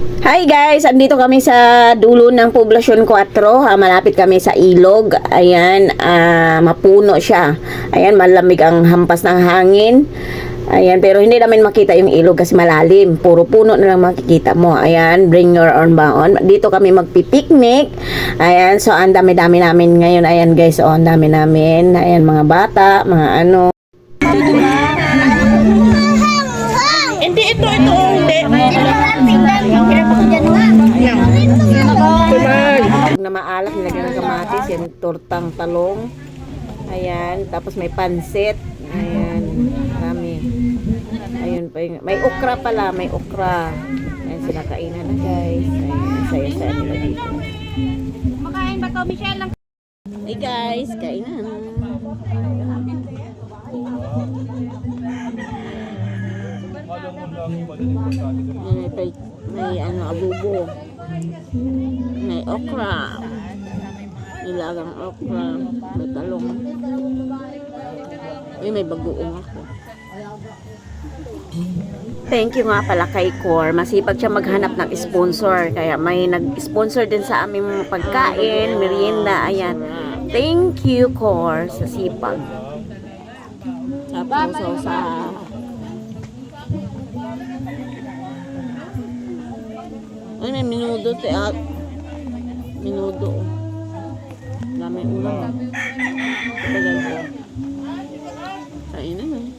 Hi guys, andito kami sa dulo ng Poblasyon 4. Malapit kami sa ilog. Ayan, mapuno siya. Ayan, malamig ang hampas ng hangin. Ayan, pero hindi namin makita yung ilog kasi malalim. Puro puno na lang makikita mo. Ayan, bring your own baon. Dito kami magpipiknik. Ayan, so ang dami-dami namin ngayon. Ayan guys, oh, ang dami namin. Ayan, mga bata, mga ano. Hindi, ito, hindi. Na maalat, nilagyan ng kamatis, yan, tortang talong. Ayan, tapos may pansit. Ayan, marami. Ayun pa yung, may okra pala, may okra. Ayan, sinakainan na guys. Ayan, saya-saya nila dito. Makain ba to, Michelle? Hey guys, kainan. May ano, abubo. May okra. Nilagang okra. May talong. May bagoong ako. Thank you nga pala kay Cor. Masipag siya maghanap ng sponsor. Kaya may nag-sponsor din sa aming pagkain, merienda. Ayan. Thank you, Cor, sa sipag. Tapos sa ay, may minudo at minudo. Dami ulam. Tagal ko. Kainan na.